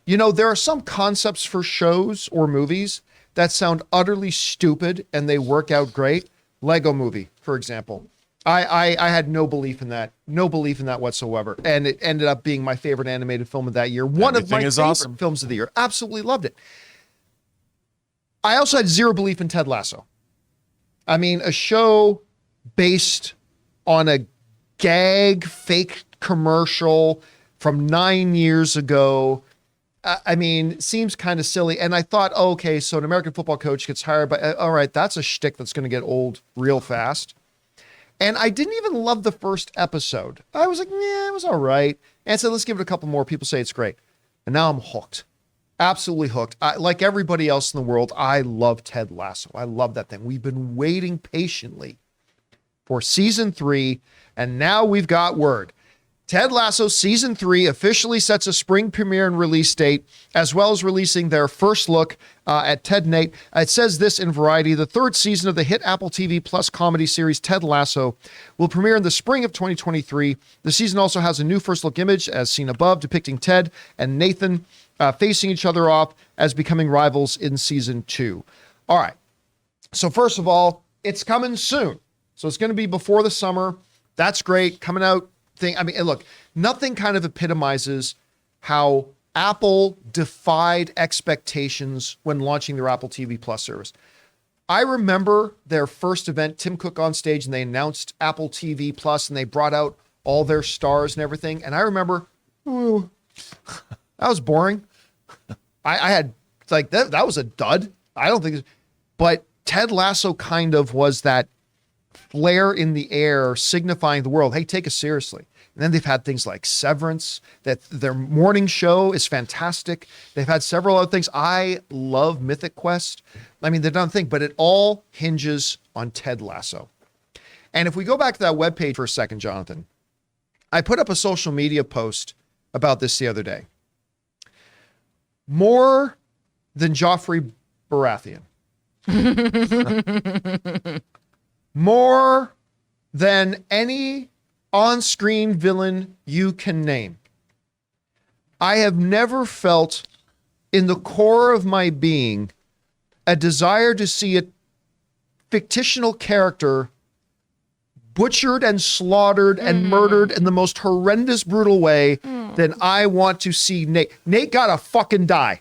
You know, there are some concepts for shows or movies that sound utterly stupid and they work out great. Lego Movie, for example. I had no belief in that whatsoever. And it ended up being my favorite animated film of that year. One of my favorite films of the year. Absolutely loved it. I also had zero belief in Ted Lasso. I mean, a show based on a gag fake commercial from 9 years ago. I mean, seems kind of silly. And I thought, oh, okay, so an American football coach gets hired, but all right, that's a shtick that's going to get old real fast. And I didn't even love the first episode. I was like, yeah, it was all right. And so let's give it a couple more. People say it's great. And now I'm hooked. Absolutely hooked. Like everybody else in the world, I love Ted Lasso. I love that thing. We've been waiting patiently for season 3, and now we've got word. Ted Lasso Season 3 officially sets a spring premiere and release date, as well as releasing their first look at Ted and Nate. It says this in Variety: the third season of the hit Apple TV Plus comedy series Ted Lasso will premiere in the spring of 2023. The season also has a new first look image, as seen above, depicting Ted and Nathan facing each other off as becoming rivals in Season 2. All right. So first of all, it's coming soon. So it's going to be before the summer. That's great. Coming out. I mean, look, nothing kind of epitomizes how Apple defied expectations when launching their Apple TV Plus service. I remember their first event, Tim Cook on stage, and they announced Apple TV Plus, and they brought out all their stars and everything. And I remember, ooh, that was boring. I had like that was a dud. I don't think, but Ted Lasso kind of was that flare in the air signifying the world, hey, take us seriously. And then they've had things like Severance, that their morning show is fantastic. They've had several other things. I love Mythic Quest. I mean, they've done things, but it all hinges on Ted Lasso. And if we go back to that webpage for a second, Jonathan, I put up a social media post about this the other day. More than Joffrey Baratheon. More than any on-screen villain you can name. I have never felt in the core of my being a desire to see a fictional character butchered and slaughtered and murdered in the most horrendous, brutal way than I want to see Nate. Nate gotta fucking die.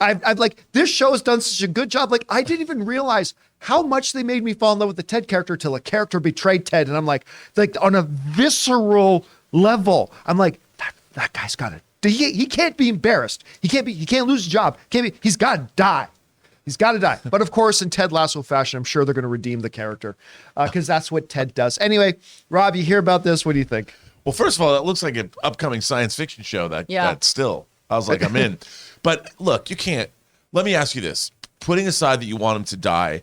I've like, this show has done such a good job. Like, I didn't even realize how much they made me fall in love with the Ted character till a character betrayed Ted. And I'm like on a visceral level, I'm like, that guy's gotta, he can't be embarrassed. He can't lose his job. He's gotta die. He's got to die. But of course, in Ted Lasso fashion, I'm sure they're going to redeem the character because that's what Ted does. Anyway, Rob, you hear about this. What do you think? Well, first of all, it looks like an upcoming science fiction show that still, I was like, I'm in. But look, you can't. Let me ask you this. Putting aside that you want him to die,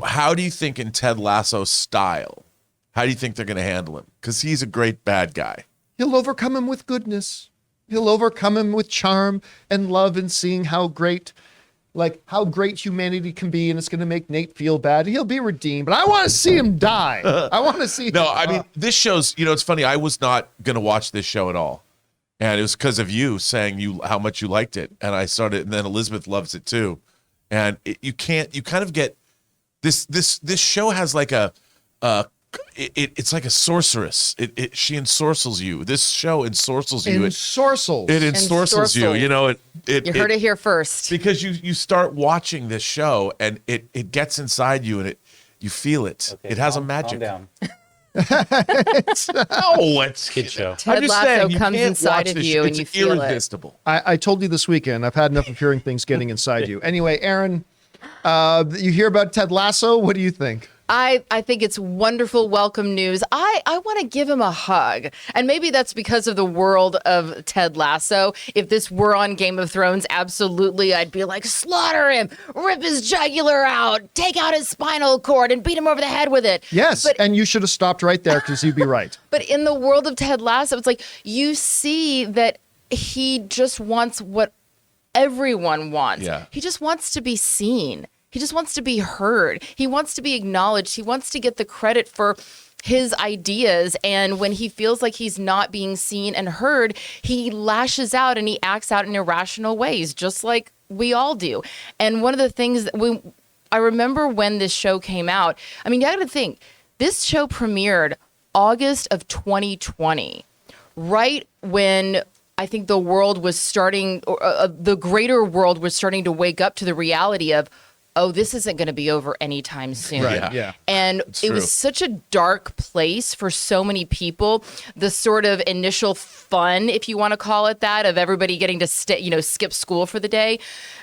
how do you think in Ted Lasso's style, how do you think they're going to handle him? Because he's a great bad guy. He'll overcome him with goodness. He'll overcome him with charm and love and seeing how great humanity can be, and it's going to make Nate feel bad. He'll be redeemed, but I want to see him die. I want to see. No, I mean, this show's, it's funny. I was not going to watch this show at all. And it was because of you saying how much you liked it. And I started, and then Elizabeth loves it too. And you kind of get this show has like it's like a sorceress. She ensorcels you. This show ensorcels you. Ensorcels. It ensorcels you. You heard it here first. Because you start watching this show and it gets inside you and you feel it. Okay, it has a magic. Calm down. It's kid show. Ted Lasso comes inside of you and you feel irresistible. I told you this weekend, I've had enough of hearing things getting inside you. Anyway, Aaron, you hear about Ted Lasso. What do you think? I think it's wonderful, welcome news. I want to give him a hug. And maybe that's because of the world of Ted Lasso. If this were on Game of Thrones, absolutely, I'd be like, slaughter him, rip his jugular out, take out his spinal cord, and beat him over the head with it. Yes, and you should have stopped right there because you'd be right. But in the world of Ted Lasso, it's like you see that he just wants what everyone wants. Yeah. He just wants to be seen. He just wants to be heard. He wants to be acknowledged. He wants to get the credit for his ideas, and when he feels like he's not being seen and heard, he lashes out and he acts out in irrational ways, just like we all do. And one of the things that I remember when this show came out, I mean, you got to think, this show premiered August of 2020, right when I think the world was starting, the greater world was starting to wake up to the reality of, oh, this isn't going to be over anytime soon. Right, yeah. And it was such a dark place for so many people. The sort of initial fun, if you want to call it that, of everybody getting to skip school for the day,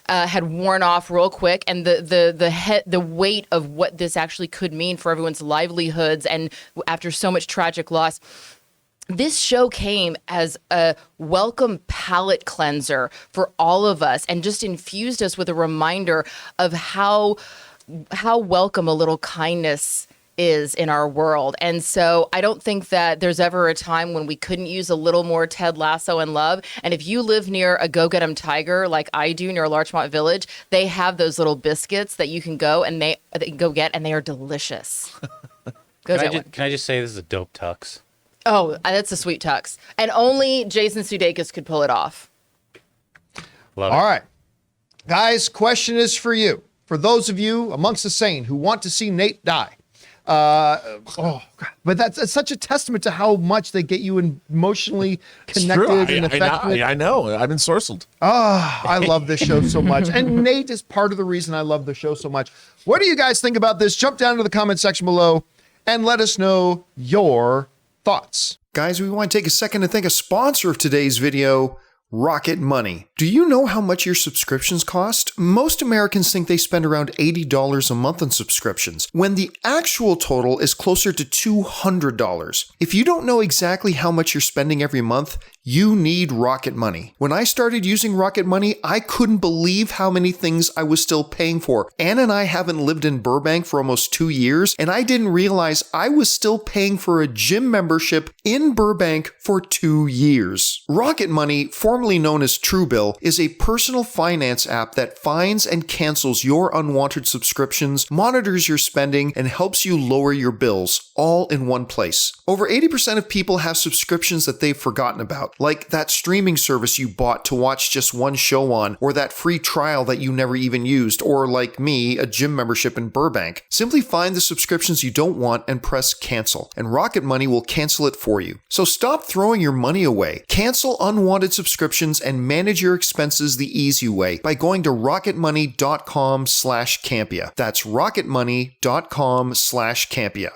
had worn off real quick. And the weight of what this actually could mean for everyone's livelihoods, and after so much tragic loss, this show came as a welcome palate cleanser for all of us, and just infused us with a reminder of how welcome a little kindness is in our world. And so I don't think that there's ever a time when we couldn't use a little more Ted Lasso and love. And if you live near a Go Get 'em Tiger, like I do near Larchmont Village, they have those little biscuits that you can go get, and they are delicious. Can I just say this is a dope tux? Oh, that's a sweet tux. And only Jason Sudeikis could pull it off. Love it. All right. Guys, question is for you. For those of you amongst the sane who want to see Nate die. But that's such a testament to how much they get you emotionally connected and affected. I know. I've been sorcelled. I love this show so much. And Nate is part of the reason I love the show so much. What do you guys think about this? Jump down to the comment section below and let us know your thoughts. Guys, we want to take a second to thank a sponsor of today's video, Rocket Money. Do you know how much your subscriptions cost? Most Americans think they spend around $80 a month on subscriptions, when the actual total is closer to $200. If you don't know exactly how much you're spending every month, you need Rocket Money. When I started using Rocket Money, I couldn't believe how many things I was still paying for. Ann and I haven't lived in Burbank for almost 2 years, and I didn't realize I was still paying for a gym membership in Burbank for 2 years. Rocket Money, formerly known as Truebill, is a personal finance app that finds and cancels your unwanted subscriptions, monitors your spending, and helps you lower your bills, all in one place. Over 80% of people have subscriptions that they've forgotten about, like that streaming service you bought to watch just one show on, or that free trial that you never even used, or like me, a gym membership in Burbank. Simply find the subscriptions you don't want and press cancel, and Rocket Money will cancel it for you. So stop throwing your money away. Cancel unwanted subscriptions and manage your expenses the easy way by going to rocketmoney.com/Campea. That's rocketmoney.com/Campea.